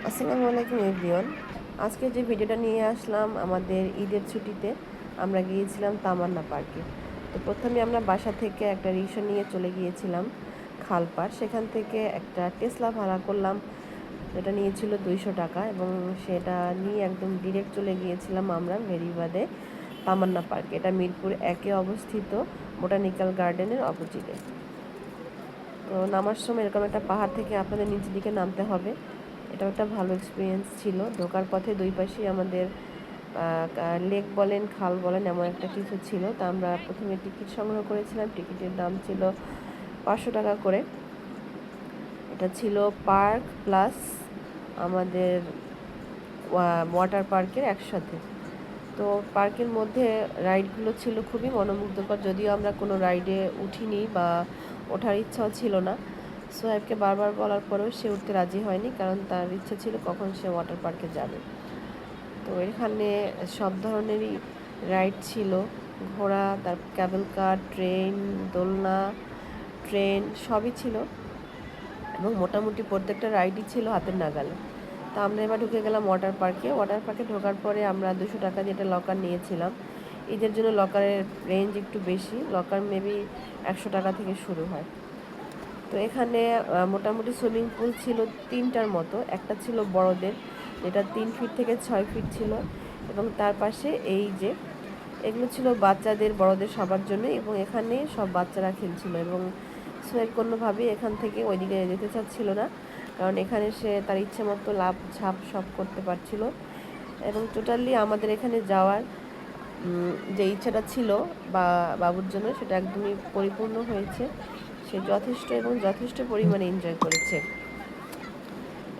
আসসালামু আলাইকুম এভরিওয়ান। আজকে যে ভিডিওটা নিয়ে আসলাম, আমাদের ঈদের ছুটিতে আমরা গিয়েছিলাম তামান্না পার্কে। তো প্রথমে আমরা বাসা থেকে একটা রিক্সা নিয়ে চলে গিয়েছিলাম খালপাড়। সেখান থেকে একটা টেসলা ভাড়া করলাম, যেটা নিয়েছিল 200 টাকা, এবং সেটা নিয়ে একদম ডিরেক্ট চলে গিয়েছিলাম আমরা ভেরিবাদে তামান্না পার্কে। এটা মিরপুর 1-এ অবস্থিত, বোটানিক্যাল গার্ডেনের অপোজিটে। তো নামার সময় এরকম একটা পাহাড় থেকে আপনাদের নিচের দিকে নামতে হবে। এটাও একটা ভালো এক্সপিরিয়েন্স ছিল। ঢোকার পথে দুই পাশেই আমাদের লেক বলেন, খাল বলেন, এমন একটা কিছু ছিল। তা আমরা প্রথমে টিকিট সংগ্রহ করেছিলাম। টিকিটের দাম ছিল 500 টাকা করে। এটা ছিল পার্ক প্লাস আমাদের ওয়াটার পার্কের একসাথে। তো পার্কের মধ্যে রাইডগুলো ছিল খুবই মনোমুগ্ধকর, যদিও আমরা কোনো রাইডে উঠিনি বা ওঠার ইচ্ছাও ছিল না। সোহেবকে বারবার বলার পরেও সে উঠতে রাজি হয়নি, কারণ তার ইচ্ছা ছিল কখন সে ওয়াটার পার্কে যাবে। তো এখানে সব ধরনেরই রাইড ছিল, ঘোড়া, তার ক্যাবেল কার, ট্রেন, দোলনা, ট্রেন সবই ছিল, এবং মোটামুটি প্রত্যেকটা রাইডই ছিল হাতের নাগালে। তো আমরা এবার ঢুকে গেলাম ওয়াটার পার্কে। ওয়াটার পার্কে ঢোকার পরে আমরা 200 টাকা দিয়ে একটা লকার নিয়েছিলাম। ঈদের জন্য লকারের রেঞ্জ একটু বেশি, লকার মেবি 100 টাকা থেকে শুরু হয়। তো এখানে মোটামুটি সুইমিং পুল ছিল 3টার মতো। একটা ছিল বড়দের, যেটা 3 ফিট থেকে 6 ফিট ছিল, এবং তার পাশে এই যে এগুলো ছিল বাচ্চাদের, বড়দের সবার জন্য, এবং এখানে সব বাচ্চারা খেলছিল। এবং সোহেব কোনোভাবেই এখান থেকে ওইদিকে যেতে চাচ্ছিল না, কারণ এখানে সে তার ইচ্ছে মতো লাফ ঝাঁপ সব করতে পারছিল। এবং টোটালি আমাদের এখানে যাওয়ার যে ইচ্ছাটা ছিল বা বাবুর জন্য, সেটা একদমই পরিপূর্ণ হয়েছে। সে যথেষ্ট পরিমাণে এনজয় করেছে।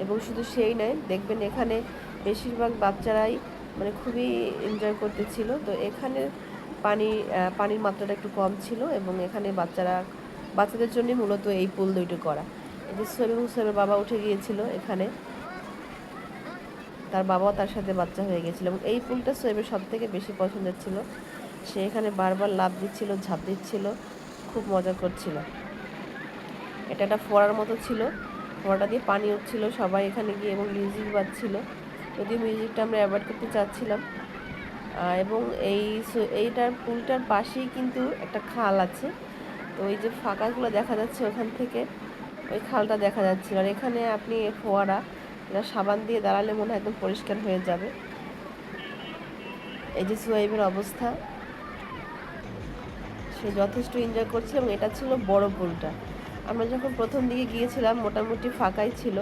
এবং শুধু সেই নয়, দেখবেন এখানে বেশিরভাগ বাচ্চারাই মানে খুবই এনজয় করতেছিল। তো এখানে পানির মাত্রাটা একটু কম ছিল, এবং এখানে বাচ্চাদের জন্যই মূলত এই পুল দুইটি করা। এই যে সোহেব এবং সোহেবের বাবা উঠে গিয়েছিল এখানে, তার বাবাও তার সাথে বাচ্চা হয়ে গেছিলো, এবং এই পুলটা সোহেবের সব থেকে বেশি পছন্দের ছিল। সে এখানে বারবার লাফ দিচ্ছিল, ঝাঁপ দিচ্ছিল, খুব মজা করছিল। এটা একটা ফোয়ারার মতো ছিল, ফোয়ারাটা দিয়ে পানি উঠছিল, সবাই এখানে গিয়ে এবং মিউজিক বাজছিল, যদিও মিউজিকটা আমরা অ্যাভয়েড করতে চাচ্ছিলাম। এবং এইটার পুলটার পাশেই কিন্তু একটা খাল আছে। তো ওই যে ফাঁকাগুলো দেখা যাচ্ছে ওখান থেকে ওই খালটা দেখা যাচ্ছিল। আর এখানে আপনি ফোয়ারা, এটা সাবান দিয়ে দাঁড়ালে মনে হয় একদম পরিষ্কার হয়ে যাবে। এই যে সোয়াইবের অবস্থা, সে যথেষ্ট এনজয় করছিল, এবং এটা ছিল বড় পুলটা। আমরা যখন প্রথম দিকে গিয়েছিলাম মোটামুটি ফাঁকাই ছিল,